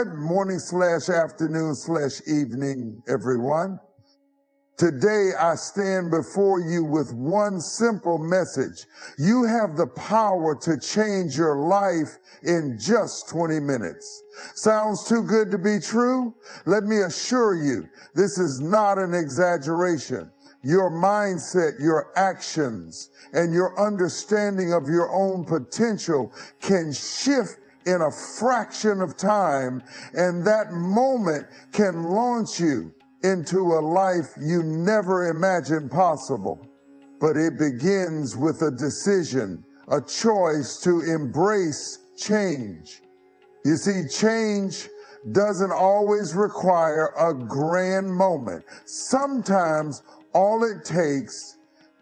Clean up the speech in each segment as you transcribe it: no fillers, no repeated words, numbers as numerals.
Good morning / afternoon / evening, everyone. Today I stand before you with one simple message. You have the power to change your life in just 20 minutes. Sounds too good to be true? Let me assure you, this is not an exaggeration. Your mindset, your actions, and your understanding of your own potential can shift in a fraction of time, and that moment can launch you into a life you never imagined possible. But it begins with a decision, a choice to embrace change. You see, change doesn't always require a grand moment. Sometimes all it takes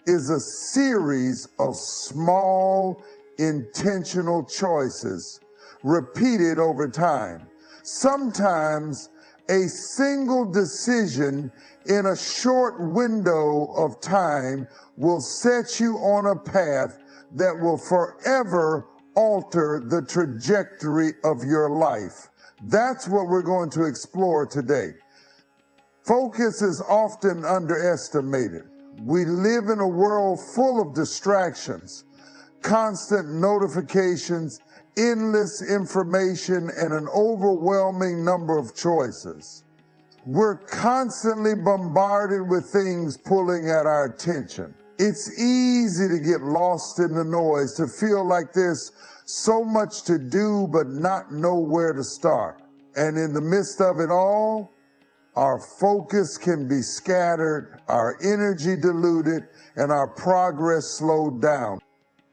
is a series of small, intentional choices repeated over time. Sometimes a single decision in a short window of time will set you on a path that will forever alter the trajectory of your life. That's what we're going to explore today. Focus is often underestimated. We live in a world full of distractions, constant notifications, endless information, and an overwhelming number of choices. We're constantly bombarded with things pulling at our attention. It's easy to get lost in the noise, to feel like there's so much to do but not know where to start. And in the midst of it all, our focus can be scattered, our energy diluted, and our progress slowed down.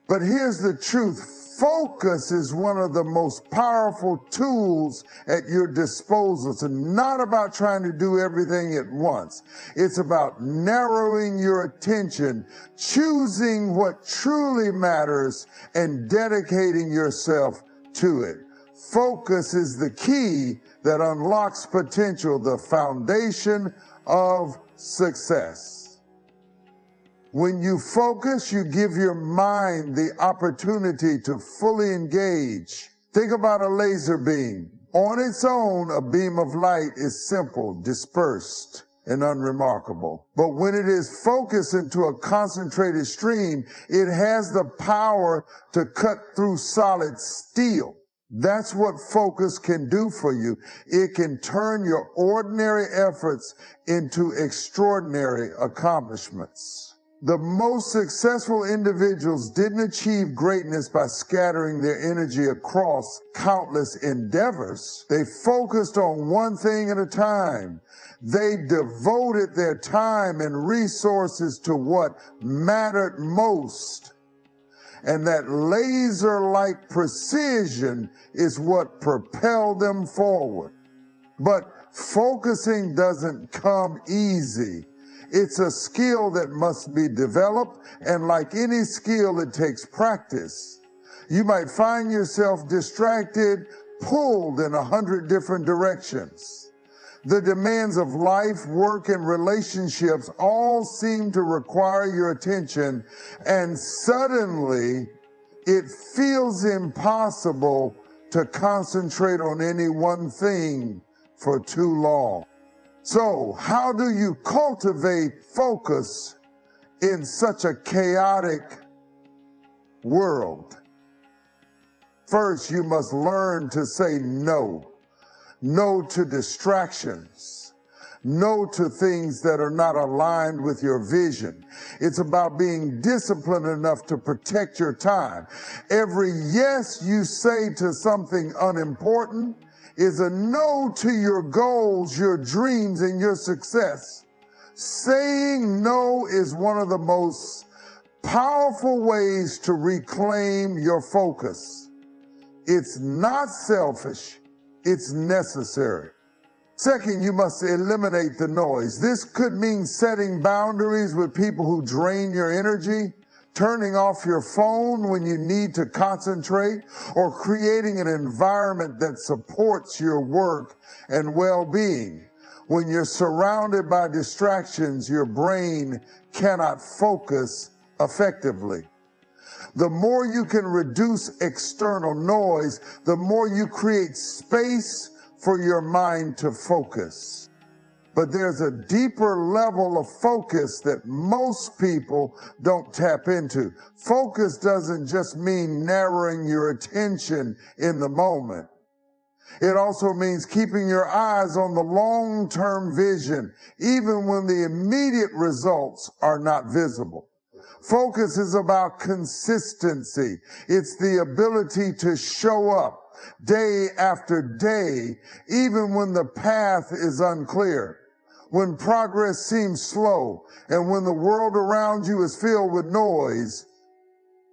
But here's the truth. Focus is one of the most powerful tools at your disposal. It's not about trying to do everything at once. It's about narrowing your attention, choosing what truly matters, and dedicating yourself to it. Focus is the key that unlocks potential, the foundation of success. When you focus, you give your mind the opportunity to fully engage. Think about a laser beam. On its own, a beam of light is simple, dispersed, and unremarkable. But when it is focused into a concentrated stream, it has the power to cut through solid steel. That's what focus can do for you. It can turn your ordinary efforts into extraordinary accomplishments. The most successful individuals didn't achieve greatness by scattering their energy across countless endeavors. They focused on one thing at a time. They devoted their time and resources to what mattered most. And that laser-like precision is what propelled them forward. But focusing doesn't come easy. It's a skill that must be developed, and like any skill, it takes practice. You might find yourself distracted, pulled in 100 different directions. The demands of life, work, and relationships all seem to require your attention, and suddenly it feels impossible to concentrate on any one thing for too long. So, how do you cultivate focus in such a chaotic world? First, you must learn to say no. No to distractions. No to things that are not aligned with your vision. It's about being disciplined enough to protect your time. Every yes you say to something unimportant is a no to your goals, your dreams, and your success. Saying no is one of the most powerful ways to reclaim your focus. It's not selfish, it's necessary. Second, you must eliminate the noise. This could mean setting boundaries with people who drain your energy, turning off your phone when you need to concentrate, or creating an environment that supports your work and well-being. When you're surrounded by distractions, your brain cannot focus effectively. The more you can reduce external noise, the more you create space for your mind to focus. But there's a deeper level of focus that most people don't tap into. Focus doesn't just mean narrowing your attention in the moment. It also means keeping your eyes on the long-term vision, even when the immediate results are not visible. Focus is about consistency. It's the ability to show up day after day, even when the path is unclear, when progress seems slow, and when the world around you is filled with noise.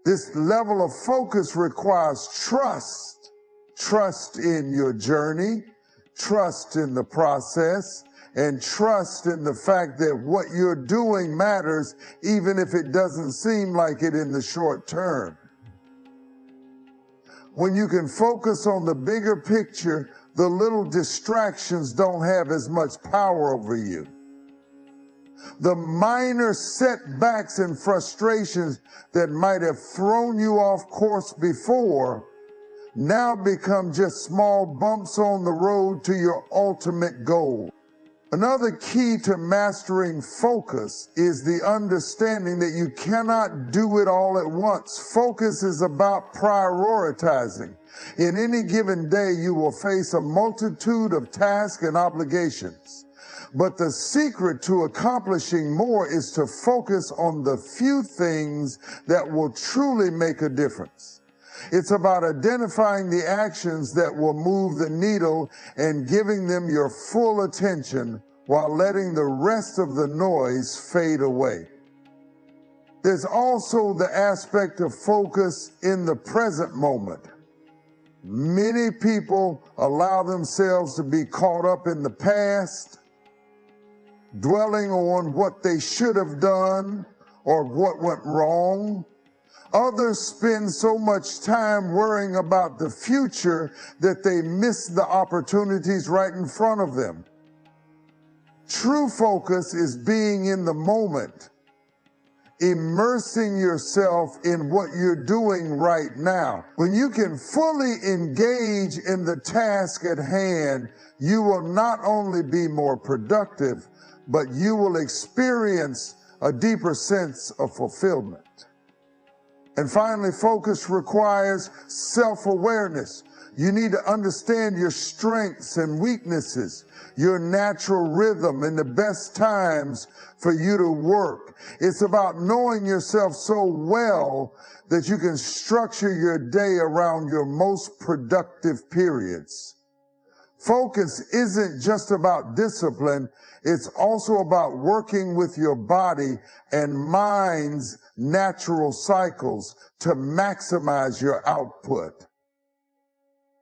This level of focus requires trust. Trust in your journey, trust in the process, and trust in the fact that what you're doing matters even if it doesn't seem like it in the short term. When you can focus on the bigger picture, the little distractions don't have as much power over you. The minor setbacks and frustrations that might have thrown you off course before now become just small bumps on the road to your ultimate goal. Another key to mastering focus is the understanding that you cannot do it all at once. Focus is about prioritizing. In any given day, you will face a multitude of tasks and obligations. But the secret to accomplishing more is to focus on the few things that will truly make a difference. It's about identifying the actions that will move the needle and giving them your full attention while letting the rest of the noise fade away. There's also the aspect of focus in the present moment. Many people allow themselves to be caught up in the past, dwelling on what they should have done or what went wrong. Others spend so much time worrying about the future that they miss the opportunities right in front of them. True focus is being in the moment, immersing yourself in what you're doing right now. When you can fully engage in the task at hand, you will not only be more productive, but you will experience a deeper sense of fulfillment. And finally, focus requires self-awareness. You need to understand your strengths and weaknesses, your natural rhythm, and the best times for you to work. It's about knowing yourself so well that you can structure your day around your most productive periods. Focus isn't just about discipline, it's also about working with your body and mind's natural cycles to maximize your output.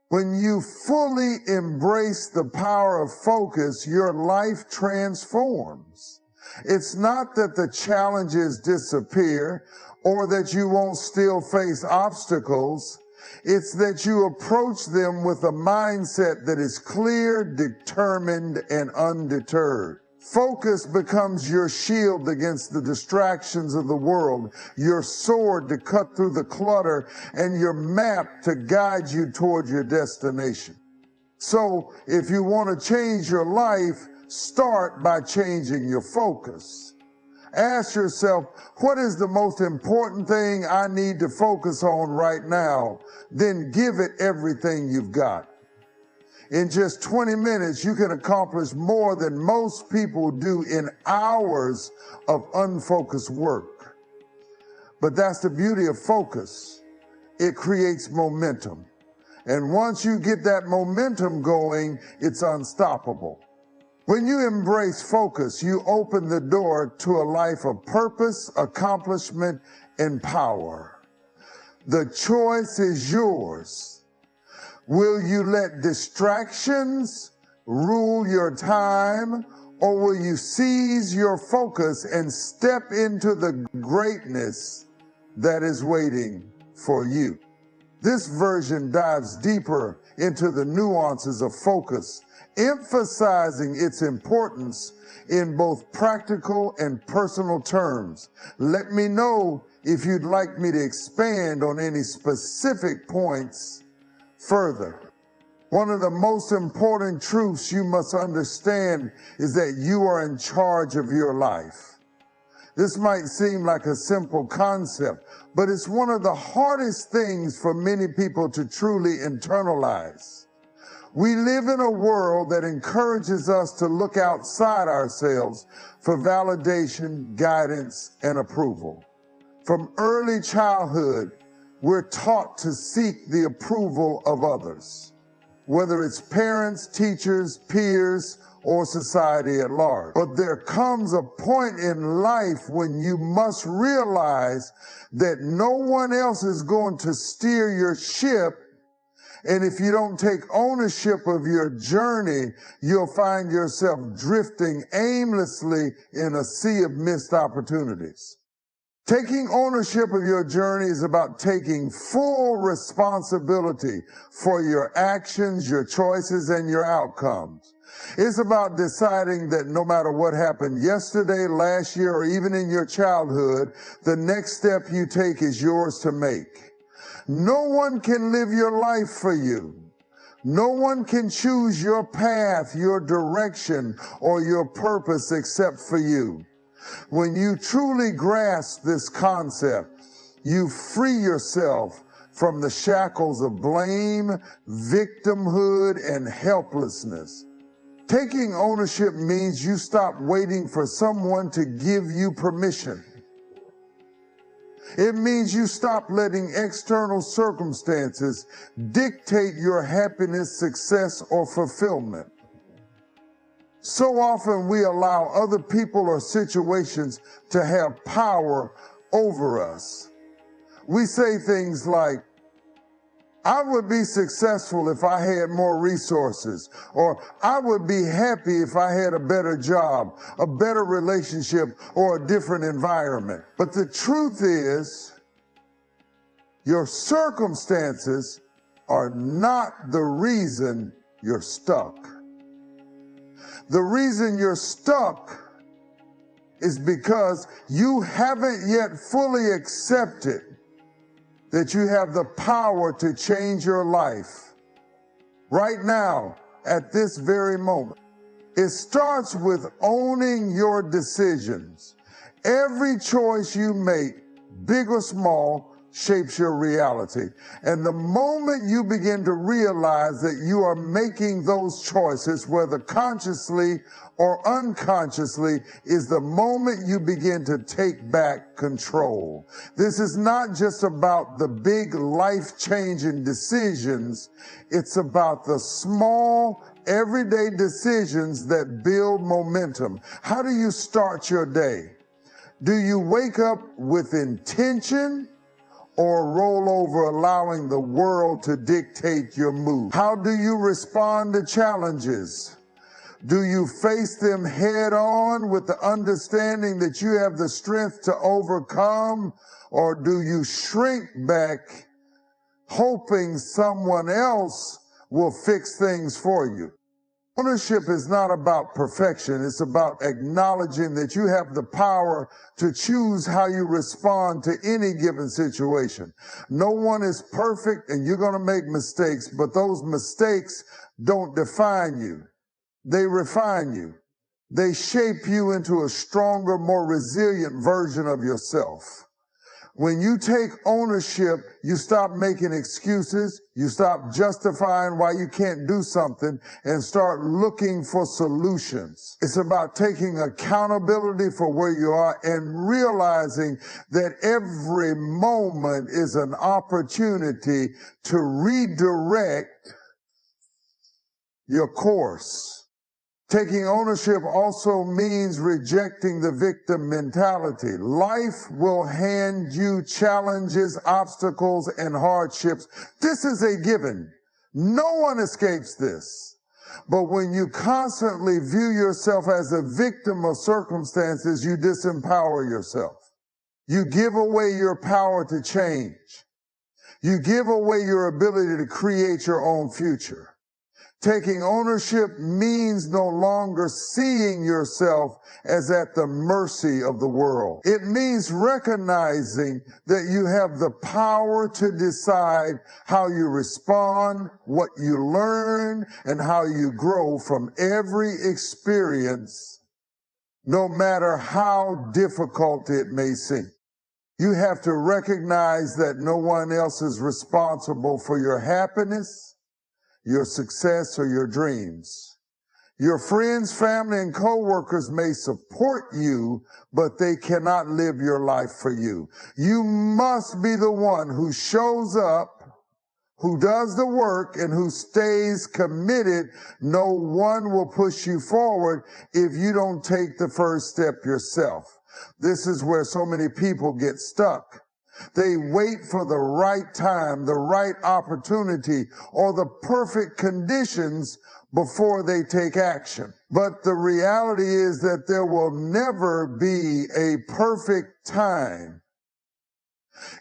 When you fully embrace the power of focus, your life transforms. It's not that the challenges disappear or that you won't still face obstacles. It's that you approach them with a mindset that is clear, determined, and undeterred. Focus becomes your shield against the distractions of the world, your sword to cut through the clutter, and your map to guide you toward your destination. So, if you want to change your life, start by changing your focus. Ask yourself, what is the most important thing I need to focus on right now? Then give it everything you've got. In just 20 minutes, you can accomplish more than most people do in hours of unfocused work. But that's the beauty of focus. It creates momentum. And once you get that momentum going, it's unstoppable. When you embrace focus, you open the door to a life of purpose, accomplishment, and power. The choice is yours. Will you let distractions rule your time, or will you seize your focus and step into the greatness that is waiting for you? This version dives deeper into the nuances of focus, emphasizing its importance in both practical and personal terms. Let me know if you'd like me to expand on any specific points further. One of the most important truths you must understand is that you are in charge of your life. This might seem like a simple concept, but it's one of the hardest things for many people to truly internalize. We live in a world that encourages us to look outside ourselves for validation, guidance, and approval. From early childhood, we're taught to seek the approval of others, whether it's parents, teachers, peers, or society at large. But there comes a point in life when you must realize that no one else is going to steer your ship. And if you don't take ownership of your journey, you'll find yourself drifting aimlessly in a sea of missed opportunities. Taking ownership of your journey is about taking full responsibility for your actions, your choices, and your outcomes. It's about deciding that no matter what happened yesterday, last year, or even in your childhood, the next step you take is yours to make. No one can live your life for you. No one can choose your path, your direction, or your purpose except for you. When you truly grasp this concept, you free yourself from the shackles of blame, victimhood, and helplessness. Taking ownership means you stop waiting for someone to give you permission. It means you stop letting external circumstances dictate your happiness, success, or fulfillment. So often we allow other people or situations to have power over us. We say things like, I would be successful if I had more resources, or I would be happy if I had a better job, a better relationship, or a different environment. But the truth is, your circumstances are not the reason you're stuck. The reason you're stuck is because you haven't yet fully accepted that you have the power to change your life right now, at this very moment. It starts with owning your decisions. Every choice you make, big or small, shapes your reality. And the moment you begin to realize that you are making those choices, whether consciously or unconsciously, is the moment you begin to take back control. This is not just about the big life-changing decisions. It's about the small, everyday decisions that build momentum. How do you start your day? Do you wake up with intention, or roll over allowing the world to dictate your mood? How do you respond to challenges? Do you face them head on with the understanding that you have the strength to overcome, or do you shrink back hoping someone else will fix things for you? Ownership is not about perfection. It's about acknowledging that you have the power to choose how you respond to any given situation. No one is perfect, and you're going to make mistakes, but those mistakes don't define you. They refine you. They shape you into a stronger, more resilient version of yourself. When you take ownership, you stop making excuses, you stop justifying why you can't do something, and start looking for solutions. It's about taking accountability for where you are and realizing that every moment is an opportunity to redirect your course. Taking ownership also means rejecting the victim mentality. Life will hand you challenges, obstacles, and hardships. This is a given. No one escapes this. But when you constantly view yourself as a victim of circumstances, you disempower yourself. You give away your power to change. You give away your ability to create your own future. Taking ownership means no longer seeing yourself as at the mercy of the world. It means recognizing that you have the power to decide how you respond, what you learn, and how you grow from every experience, no matter how difficult it may seem. You have to recognize that no one else is responsible for your happiness, your success, or your dreams. Your friends, family, and co-workers may support you, but they cannot live your life for you. You must be the one who shows up, who does the work, and who stays committed. No one will push you forward if you don't take the first step yourself. This is where so many people get stuck. They wait for the right time, the right opportunity, or the perfect conditions before they take action. But the reality is that there will never be a perfect time.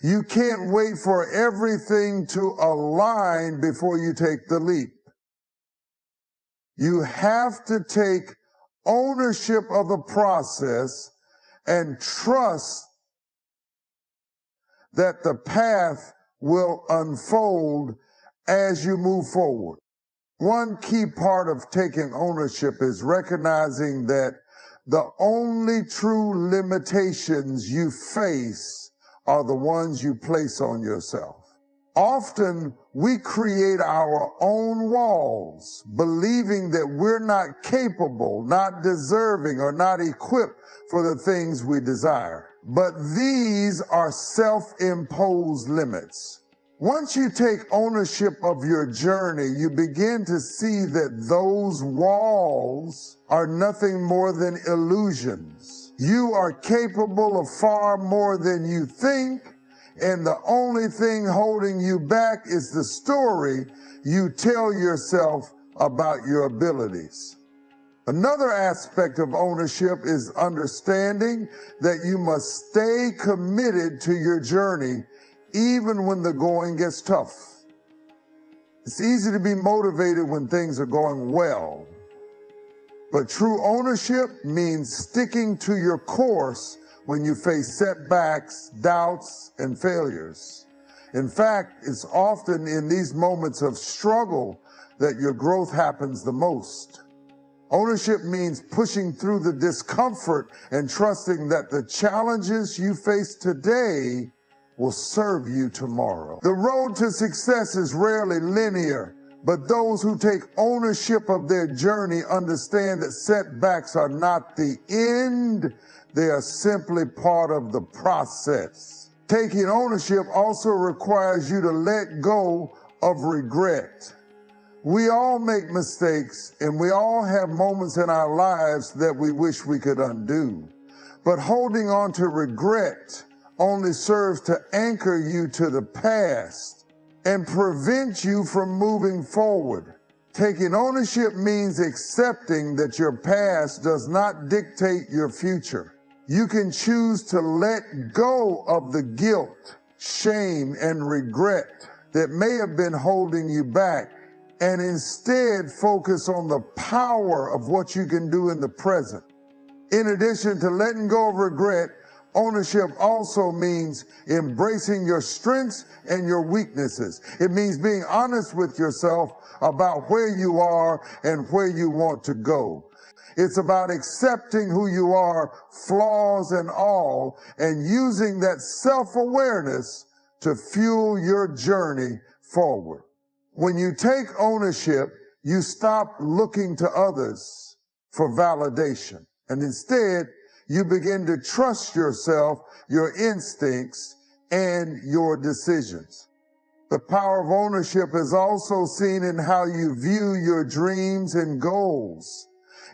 You can't wait for everything to align before you take the leap. You have to take ownership of the process and trust that the path will unfold as you move forward. One key part of taking ownership is recognizing that the only true limitations you face are the ones you place on yourself. Often we create our own walls, believing that we're not capable, not deserving, or not equipped for the things we desire. But these are self-imposed limits. Once you take ownership of your journey, you begin to see that those walls are nothing more than illusions. You are capable of far more than you think, and the only thing holding you back is the story you tell yourself about your abilities. Another aspect of ownership is understanding that you must stay committed to your journey even when the going gets tough. It's easy to be motivated when things are going well, but true ownership means sticking to your course when you face setbacks, doubts, and failures. In fact, it's often in these moments of struggle that your growth happens the most. Ownership means pushing through the discomfort and trusting that the challenges you face today will serve you tomorrow. The road to success is rarely linear, but those who take ownership of their journey understand that setbacks are not the end, they are simply part of the process. Taking ownership also requires you to let go of regret. We all make mistakes, and we all have moments in our lives that we wish we could undo. But holding on to regret only serves to anchor you to the past and prevent you from moving forward. Taking ownership means accepting that your past does not dictate your future. You can choose to let go of the guilt, shame, and regret that may have been holding you back, and instead focus on the power of what you can do in the present. In addition to letting go of regret, ownership also means embracing your strengths and your weaknesses. It means being honest with yourself about where you are and where you want to go. It's about accepting who you are, flaws and all, and using that self-awareness to fuel your journey forward. When you take ownership, you stop looking to others for validation, and instead, you begin to trust yourself, your instincts, and your decisions. The power of ownership is also seen in how you view your dreams and goals.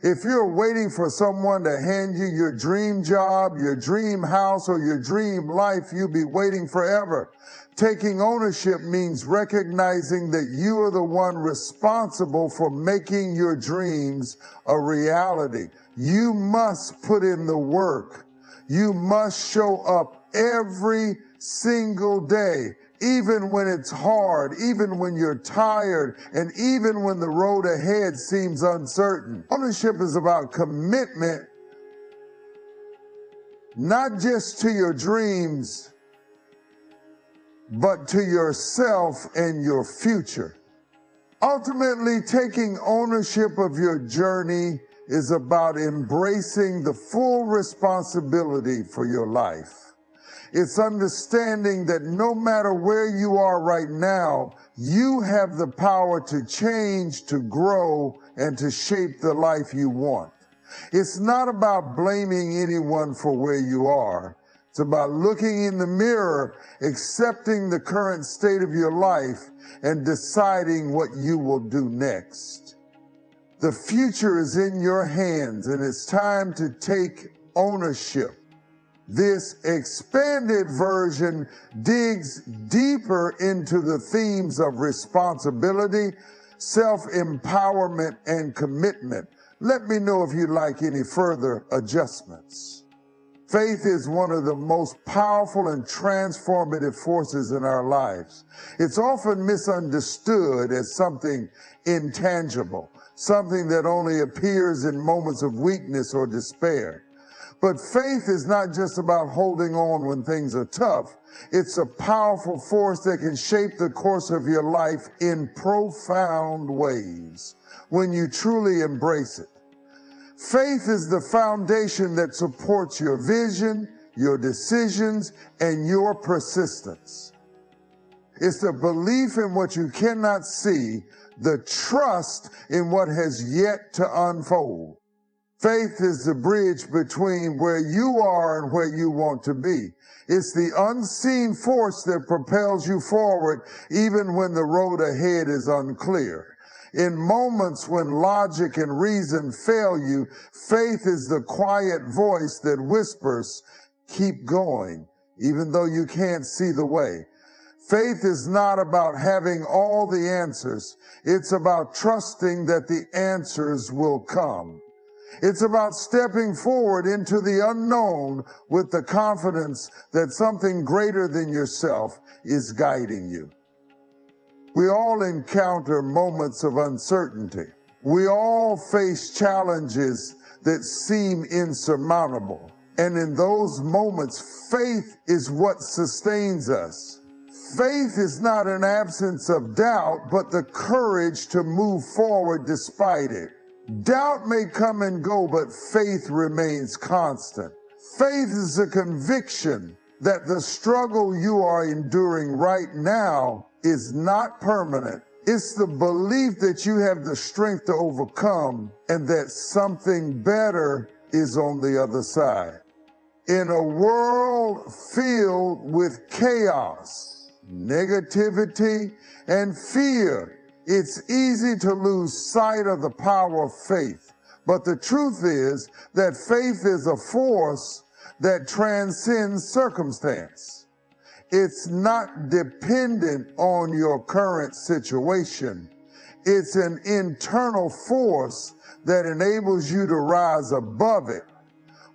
If you're waiting for someone to hand you your dream job, your dream house, or your dream life, you'll be waiting forever. Taking ownership means recognizing that you are the one responsible for making your dreams a reality. You must put in the work. You must show up every single day, even when it's hard, even when you're tired, and even when the road ahead seems uncertain. Ownership is about commitment, not just to your dreams, but to yourself and your future. Ultimately, taking ownership of your journey is about embracing the full responsibility for your life. It's understanding that no matter where you are right now, you have the power to change, to grow, and to shape the life you want. It's not about blaming anyone for where you are. It's about looking in the mirror, accepting the current state of your life, and deciding what you will do next. The future is in your hands, and it's time to take ownership. This expanded version digs deeper into the themes of responsibility, self-empowerment, and commitment. Let me know if you'd like any further adjustments. Faith is one of the most powerful and transformative forces in our lives. It's often misunderstood as something intangible, something that only appears in moments of weakness or despair. But faith is not just about holding on when things are tough. It's a powerful force that can shape the course of your life in profound ways when you truly embrace it. Faith is the foundation that supports your vision, your decisions, and your persistence. It's the belief in what you cannot see, the trust in what has yet to unfold. Faith is the bridge between where you are and where you want to be. It's the unseen force that propels you forward even when the road ahead is unclear. In moments when logic and reason fail you, faith is the quiet voice that whispers, keep going, even though you can't see the way. Faith is not about having all the answers. It's about trusting that the answers will come. It's about stepping forward into the unknown with the confidence that something greater than yourself is guiding you. We all encounter moments of uncertainty. We all face challenges that seem insurmountable. And in those moments, faith is what sustains us. Faith is not an absence of doubt, but the courage to move forward despite it. Doubt may come and go, but faith remains constant. Faith is a conviction that the struggle you are enduring right now is not permanent. It's the belief that you have the strength to overcome and that something better is on the other side. In a world filled with chaos, negativity, and fear, it's easy to lose sight of the power of faith. But the truth is that faith is a force that transcends circumstance. It's not dependent on your current situation. It's an internal force that enables you to rise above it.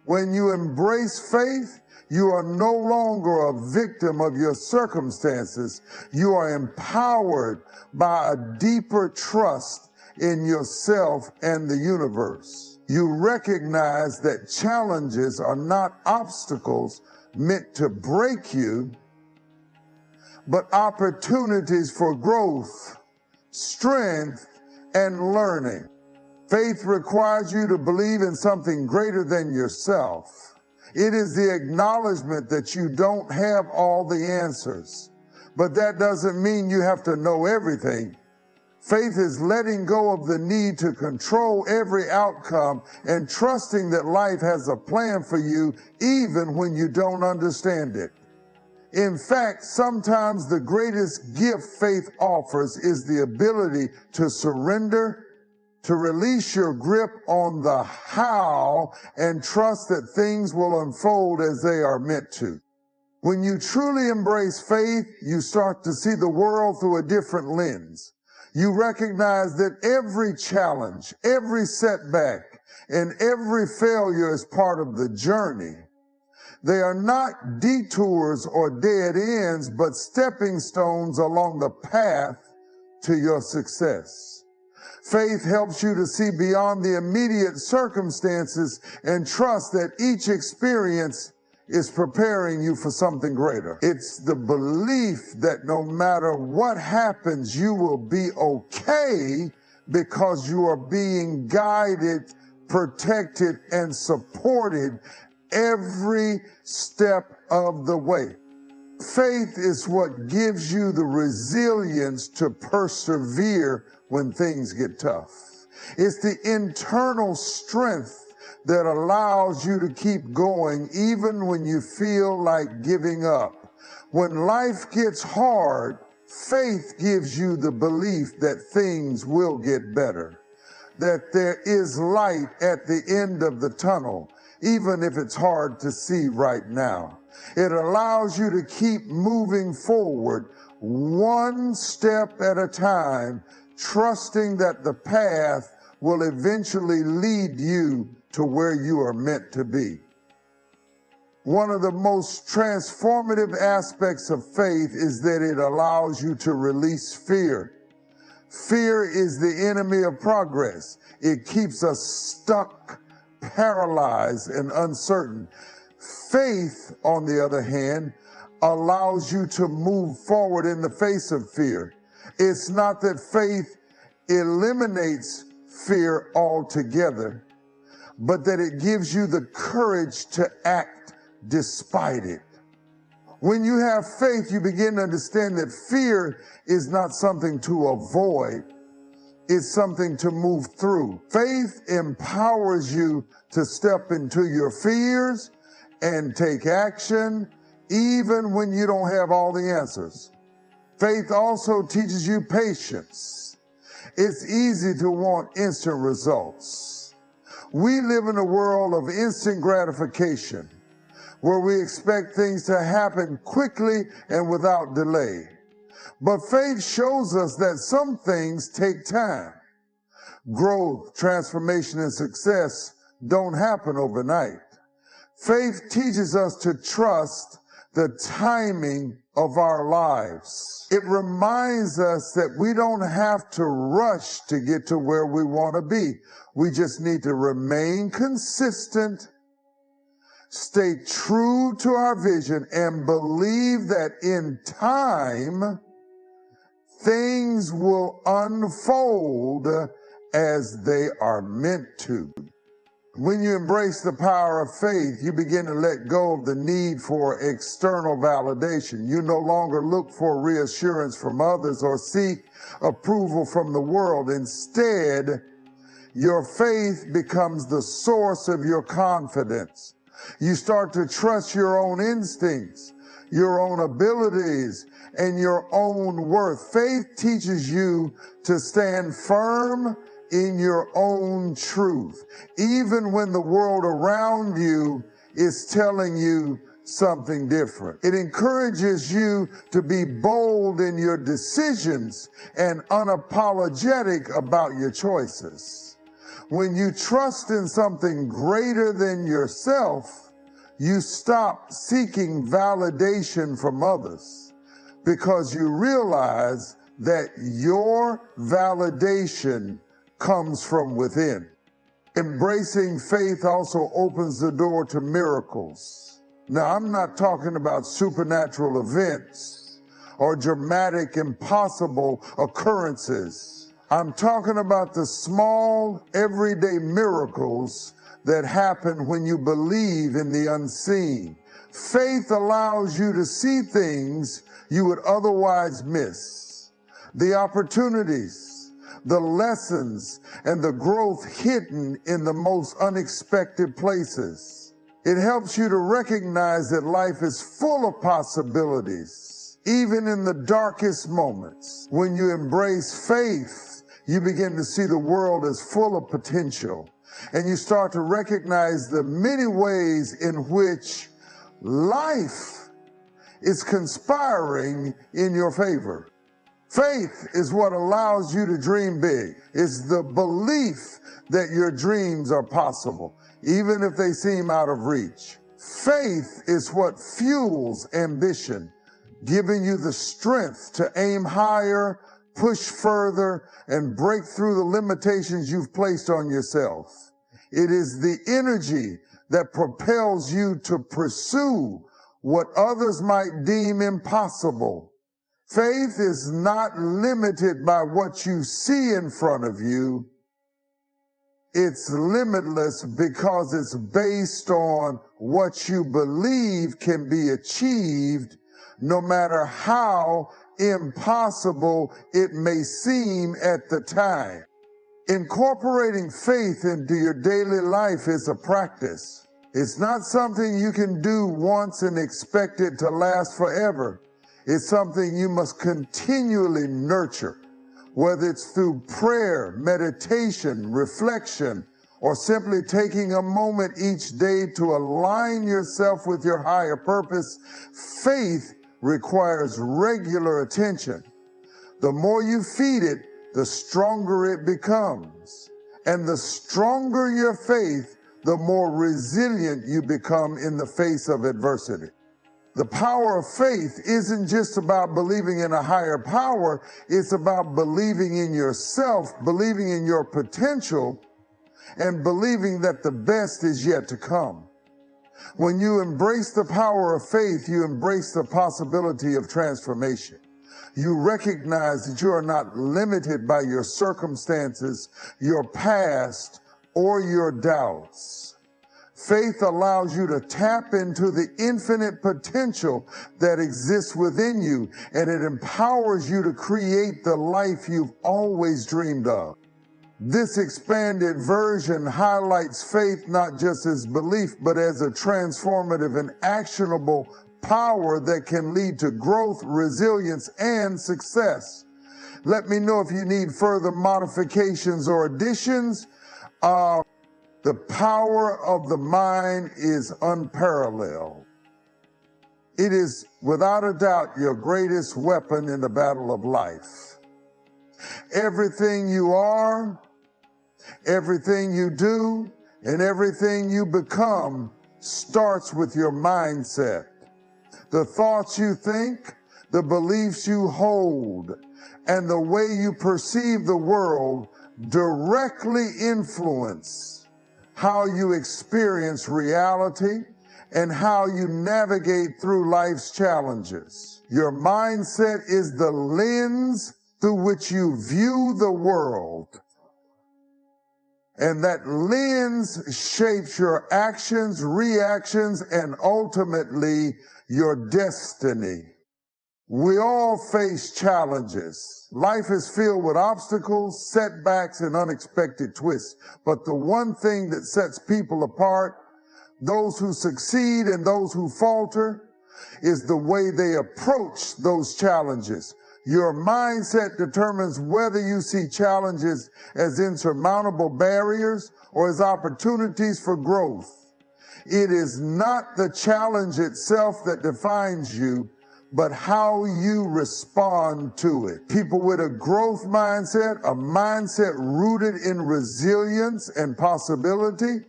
When you embrace faith, you are no longer a victim of your circumstances. You are empowered by a deeper trust in yourself and the universe. You recognize that challenges are not obstacles meant to break you, but opportunities for growth, strength, and learning. Faith requires you to believe in something greater than yourself. It is the acknowledgement that you don't have all the answers, but that doesn't mean you have to know everything. Faith is letting go of the need to control every outcome and trusting that life has a plan for you even when you don't understand it. In fact, sometimes the greatest gift faith offers is the ability to surrender, to release your grip on the how, and trust that things will unfold as they are meant to. When you truly embrace faith, you start to see the world through a different lens. You recognize that every challenge, every setback, and every failure is part of the journey. They are not detours or dead ends, but stepping stones along the path to your success. Faith helps you to see beyond the immediate circumstances and trust that each experience is preparing you for something greater. It's the belief that no matter what happens, you will be okay because you are being guided, protected, and supported every step of the way. Faith is what gives you the resilience to persevere when things get tough. It's the internal strength that allows you to keep going even when you feel like giving up. When life gets hard, faith gives you the belief that things will get better, that there is light at the end of the tunnel, even if it's hard to see right now. It allows you to keep moving forward one step at a time, trusting that the path will eventually lead you to where you are meant to be. One of the most transformative aspects of faith is that it allows you to release fear. Fear is the enemy of progress. It keeps us stuck, paralyzed, and uncertain. Faith, on the other hand, allows you to move forward in the face of fear. It's not that faith eliminates fear altogether, but that it gives you the courage to act despite it. When you have faith, you begin to understand that fear is not something to avoid. It's something to move through. Faith empowers you to step into your fears and take action, even when you don't have all the answers. Faith also teaches you patience. It's easy to want instant results. We live in a world of instant gratification, where we expect things to happen quickly and without delay. But faith shows us that some things take time. Growth, transformation, and success don't happen overnight. Faith teaches us to trust the timing of our lives. It reminds us that we don't have to rush to get to where we want to be. We just need to remain consistent, stay true to our vision, and believe that in time, things will unfold as they are meant to. When you embrace the power of faith, you begin to let go of the need for external validation. You no longer look for reassurance from others or seek approval from the world. Instead, your faith becomes the source of your confidence. You start to trust your own instincts, your own abilities, and your own worth. Faith teaches you to stand firm in your own truth, even when the world around you is telling you something different. It encourages you to be bold in your decisions and unapologetic about your choices. When you trust in something greater than yourself, you stop seeking validation from others because you realize that your validation comes from within. Embracing faith also opens the door to miracles. Now, I'm not talking about supernatural events or dramatic, impossible occurrences. I'm talking about the small, everyday miracles that happen when you believe in the unseen. Faith allows you to see things you would otherwise miss. The opportunities, the lessons, and the growth hidden in the most unexpected places. It helps you to recognize that life is full of possibilities, even in the darkest moments. When you embrace faith, you begin to see the world as full of potential, and you start to recognize the many ways in which life is conspiring in your favor. Faith is what allows you to dream big. It's the belief that your dreams are possible, even if they seem out of reach. Faith is what fuels ambition, giving you the strength to aim higher, push further, and break through the limitations you've placed on yourself. It is the energy that propels you to pursue what others might deem impossible. Faith is not limited by what you see in front of you. It's limitless because it's based on what you believe can be achieved, no matter how impossible it may seem at the time. Incorporating faith into your daily life is a practice. It's not something you can do once and expect it to last forever. It's something you must continually nurture, whether it's through prayer, meditation, reflection, or simply taking a moment each day to align yourself with your higher purpose. Faith requires regular attention. The more you feed it, the stronger it becomes. And the stronger your faith, the more resilient you become in the face of adversity. The power of faith isn't just about believing in a higher power, it's about believing in yourself, believing in your potential, and believing that the best is yet to come. When you embrace the power of faith, you embrace the possibility of transformation. You recognize that you are not limited by your circumstances, your past, or your doubts. Faith allows you to tap into the infinite potential that exists within you, and it empowers you to create the life you've always dreamed of. This expanded version highlights faith not just as belief, but as a transformative and actionable power that can lead to growth, resilience, and success. Let me know if you need further modifications or additions. The power of the mind is unparalleled. It is without a doubt your greatest weapon in the battle of life. Everything you are, everything you do, and everything you become starts with your mindset. The thoughts you think, the beliefs you hold, and the way you perceive the world directly influence how you experience reality and how you navigate through life's challenges. Your mindset is the lens through which you view the world. And that lens shapes your actions, reactions, and ultimately your destiny. We all face challenges. Life is filled with obstacles, setbacks, and unexpected twists. But the one thing that sets people apart, those who succeed and those who falter, is the way they approach those challenges. Your mindset determines whether you see challenges as insurmountable barriers or as opportunities for growth. It is not the challenge itself that defines you, but how you respond to it. People with a growth mindset, a mindset rooted in resilience and possibility,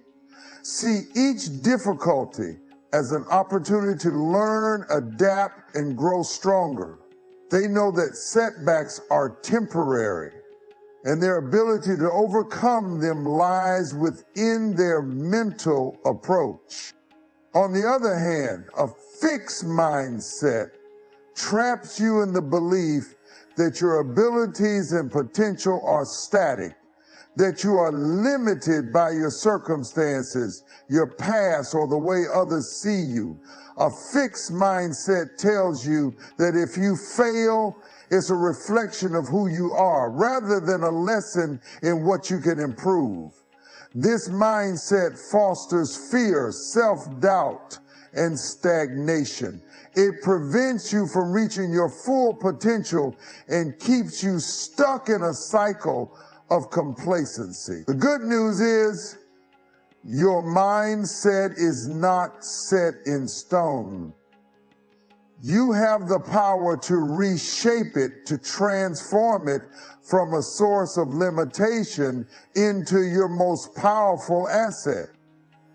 see each difficulty as an opportunity to learn, adapt, and grow stronger. They know that setbacks are temporary, and their ability to overcome them lies within their mental approach. On the other hand, a fixed mindset traps you in the belief that your abilities and potential are static, that you are limited by your circumstances, your past, or the way others see you. A fixed mindset tells you that if you fail, it's a reflection of who you are, rather than a lesson in what you can improve. This mindset fosters fear, self-doubt, and stagnation. It prevents you from reaching your full potential and keeps you stuck in a cycle of complacency. The good news is your mindset is not set in stone. You have the power to reshape it, to transform it from a source of limitation into your most powerful asset.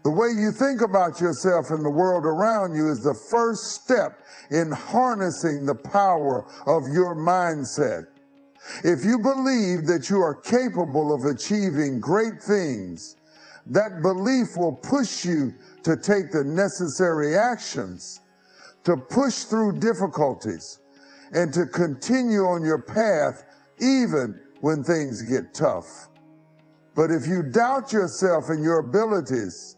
The way you think about yourself and the world around you is the first step in harnessing the power of your mindset. If you believe that you are capable of achieving great things, that belief will push you to take the necessary actions, to push through difficulties, and to continue on your path even when things get tough. But if you doubt yourself and your abilities,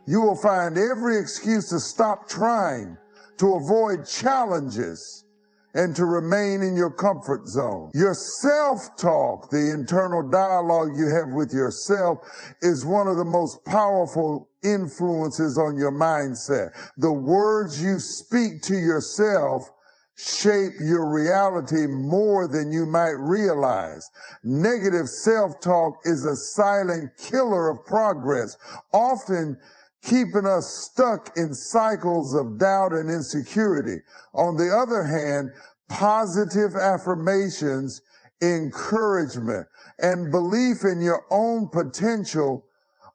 you will find every excuse to stop trying, to avoid challenges, and to remain in your comfort zone. Your self-talk, the internal dialogue you have with yourself, is one of the most powerful influences on your mindset. The words you speak to yourself shape your reality more than you might realize. Negative self-talk is a silent killer of progress, often keeping us stuck in cycles of doubt and insecurity. On the other hand, positive affirmations, encouragement, and belief in your own potential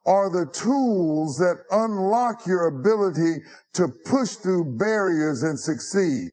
are the tools that unlock your ability to push through barriers and succeed.